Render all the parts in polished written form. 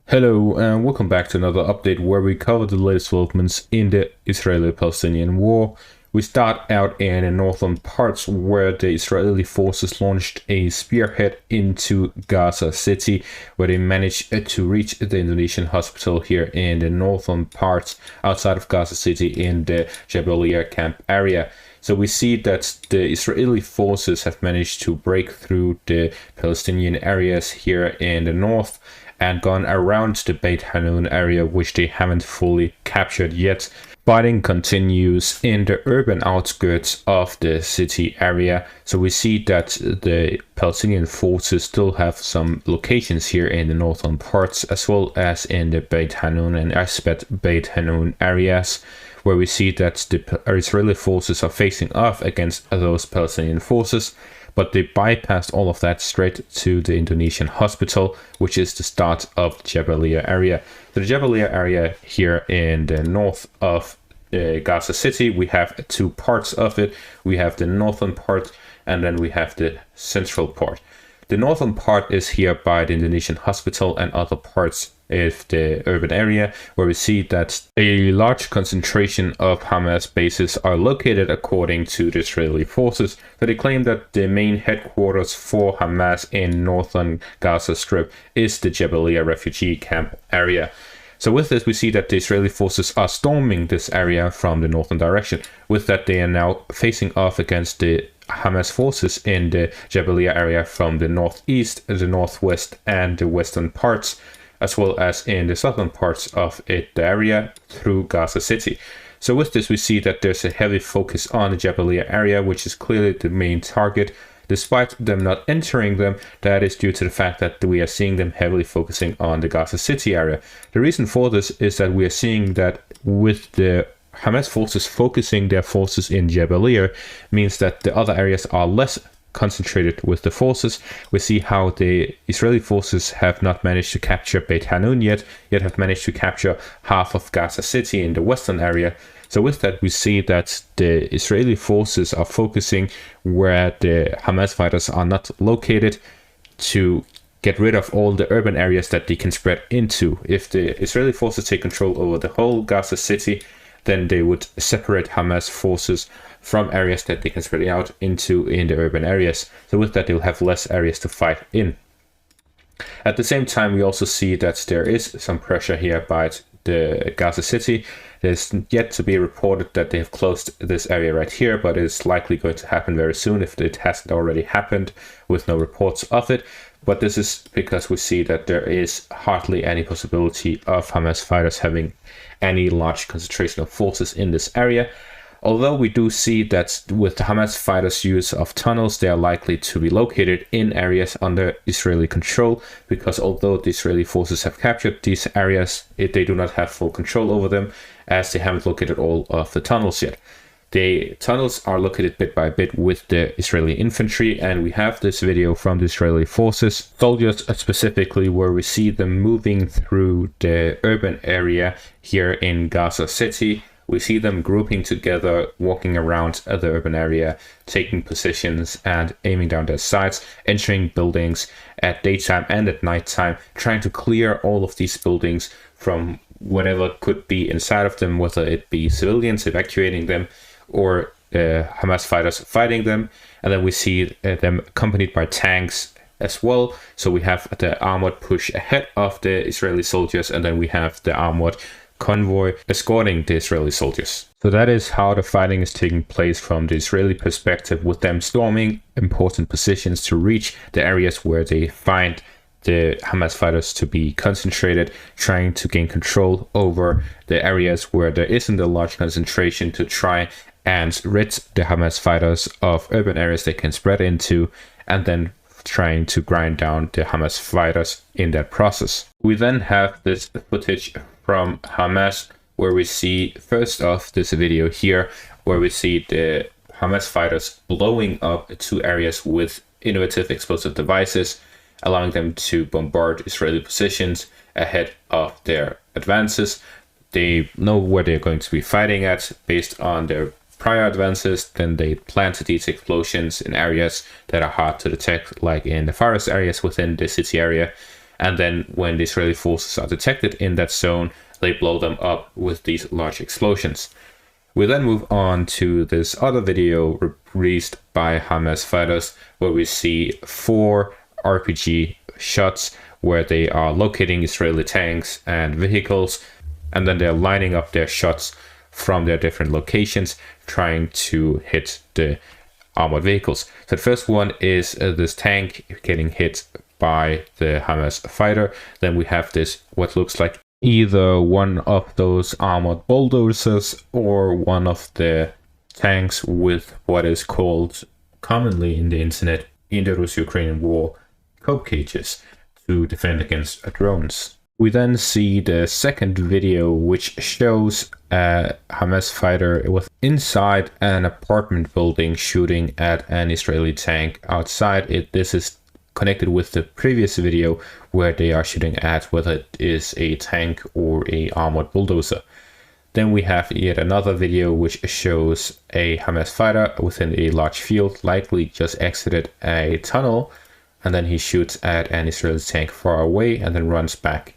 Hello and welcome back to another update where we cover the latest developments in the Israeli-Palestinian war. We start out in the northern parts where the Israeli forces launched a spearhead into Gaza City, where they managed to reach the Indonesian hospital here in the northern parts outside of Gaza City in the Jabalia camp area. So we see that the Israeli forces have managed to break through the Palestinian areas here in the north and gone around the Beit Hanun area, which they haven't fully captured yet. Fighting continues in the urban outskirts of the city area. So we see that the Palestinian forces still have some locations here in the northern parts, as well as in the Beit Hanun and Asbet Beit Hanun areas, where we see that the Israeli forces are facing off against those Palestinian forces. But they bypassed all of that straight to the Indonesian hospital, which is the start of the Jabalia area. So the Jabalia area here in the north of Gaza City, we have two parts of it. We have the northern part and then we have the central part. The northern part is here by the Indonesian hospital and other parts of the urban area, where we see that a large concentration of Hamas bases are located according to the Israeli forces. So they claim that the main headquarters for Hamas in northern Gaza Strip is the Jabalia refugee camp area. So with this, we see that the Israeli forces are storming this area from the northern direction. With that, they are now facing off against the Hamas forces in the Jabalia area from the northeast, the northwest, and the western parts, as well as in the southern parts of the area through Gaza City. So with this, we see that there's a heavy focus on the Jabalia area, which is clearly the main target. Despite them not entering them, that is due to the fact that we are seeing them heavily focusing on the Gaza City area. The reason for this is that we are seeing that with the Hamas forces focusing their forces in Jabalia means that the other areas are less concentrated with the forces. We see how the Israeli forces have not managed to capture Beit Hanun yet have managed to capture half of Gaza City in the western area. So with that, we see that the Israeli forces are focusing where the Hamas fighters are not located to get rid of all the urban areas that they can spread into. If the Israeli forces take control over the whole Gaza City, then they would separate Hamas forces from areas that they can spread out into in the urban areas. So with that, they'll have less areas to fight in. At the same time, we also see that there is some pressure here by the Gaza City. There's yet to be reported that they have closed this area right here, but it's likely going to happen very soon if it hasn't already happened, with no reports of it. But this is because we see that there is hardly any possibility of Hamas fighters having any large concentration of forces in this area. Although we do see that with the Hamas fighters' use of tunnels, they are likely to be located in areas under Israeli control, because although the Israeli forces have captured these areas, they do not have full control over them, as they haven't located all of the tunnels yet. The tunnels are located bit by bit with the Israeli infantry, and we have this video from the Israeli forces, soldiers specifically, where we see them moving through the urban area here in Gaza City. We see them grouping together, walking around the urban area, taking positions and aiming down their sights, entering buildings at daytime and at nighttime, trying to clear all of these buildings from whatever could be inside of them, whether it be civilians evacuating them or Hamas fighters fighting them. And then we see them accompanied by tanks as well. So we have the armored push ahead of the Israeli soldiers, and then we have the armored convoy escorting the Israeli soldiers. So that is how the fighting is taking place from the Israeli perspective, with them storming important positions to reach the areas where they find the Hamas fighters to be concentrated, trying to gain control over the areas where there isn't a large concentration to try and rid the Hamas fighters of urban areas they can spread into, and then trying to grind down the Hamas fighters in that process. We then have this footage from Hamas, where we see first off this video here, where we see the Hamas fighters blowing up two areas with innovative explosive devices, allowing them to bombard Israeli positions ahead of their advances. They know where they're going to be fighting at based on their prior advances. Then they plant these explosions in areas that are hard to detect, like in the forest areas within the city area. And then when the Israeli forces are detected in that zone, they blow them up with these large explosions. We then move on to this other video released by Hamas fighters, where we see 4 RPG shots where they are locating Israeli tanks and vehicles, and then they're lining up their shots from their different locations, trying to hit the armored vehicles. So the first one is this tank getting hit by the Hamas fighter. Then we have this, what looks like either one of those armored bulldozers or one of the tanks with what is called commonly in the internet, in the Russo-Ukrainian war, cope cages to defend against drones. We then see the second video, which shows a Hamas fighter was inside an apartment building shooting at an Israeli tank outside it. This is connected with the previous video where they are shooting at whether it is a tank or a armored bulldozer. Then we have yet another video which shows a Hamas fighter within a large field, likely just exited a tunnel, and then he shoots at an Israeli tank far away and then runs back.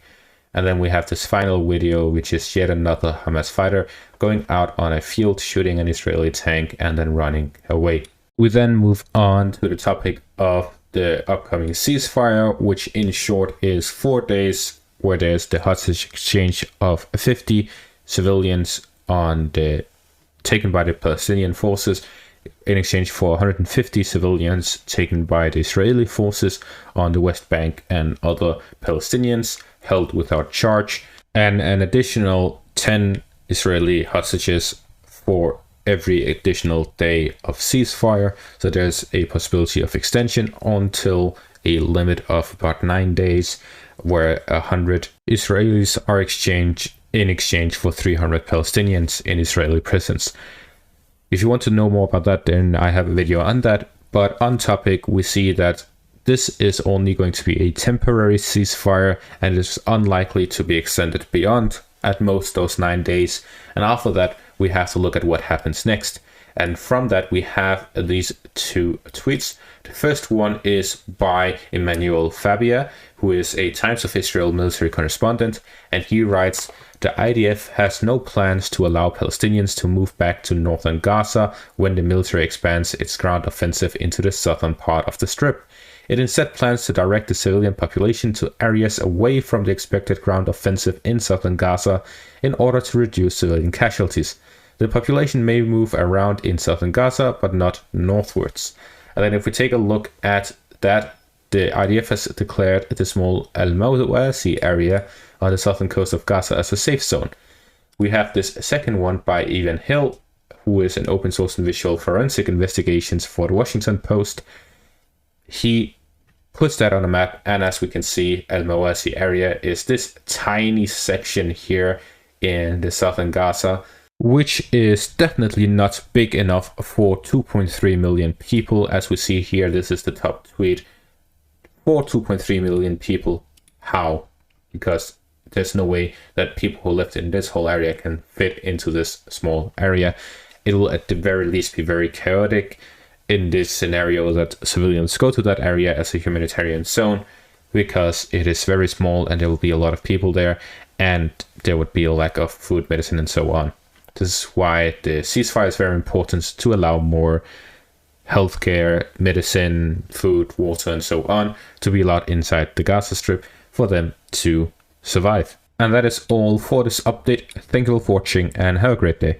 And then we have this final video, which is yet another Hamas fighter going out on a field, shooting an Israeli tank and then running away. We then move on to the topic of the upcoming ceasefire, which in short is 4 days, where there's the hostage exchange of 50 civilians taken by the Palestinian forces in exchange for 150 civilians taken by the Israeli forces on the West Bank and other Palestinians held without charge, and an additional 10 Israeli hostages for every additional day of ceasefire. So there's a possibility of extension until a limit of about 9 days, where 100 Israelis are exchanged in exchange for 300 Palestinians in Israeli prisons. If you want to know more about that, then I have a video on that. But on topic, we see that this is only going to be a temporary ceasefire and is unlikely to be extended beyond at most those 9 days. And after that, we have to look at what happens next. And from that, we have these 2 tweets. The first one is by Emmanuel Fabia, who is a Times of Israel military correspondent. And he writes, "The IDF has no plans to allow Palestinians to move back to northern Gaza when the military expands its ground offensive into the southern part of the Strip. It instead plans to direct the civilian population to areas away from the expected ground offensive in southern Gaza in order to reduce civilian casualties. The population may move around in southern Gaza, but not northwards." And then if we take a look at that, the IDF has declared the small Al-Mawasi area on the southern coast of Gaza as a safe zone. We have this second one by Evan Hill, who is an open source and visual forensic investigations for the Washington Post. He puts that on a map, and as we can see, Al-Mawasi area is this tiny section here in the southern Gaza, which is definitely not big enough for 2.3 million people. As we see here, this is the top tweet. For 2.3 million people, how? Because there's no way that people who lived in this whole area can fit into this small area. It will at the very least be very chaotic in this scenario that civilians go to that area as a humanitarian zone, because it is very small and there will be a lot of people there, and there would be a lack of food, medicine, and so on. This is why the ceasefire is very important, to allow more healthcare, medicine, food, water, and so on to be allowed inside the Gaza Strip for them to survive. And that is all for this update. Thank you all for watching and have a great day.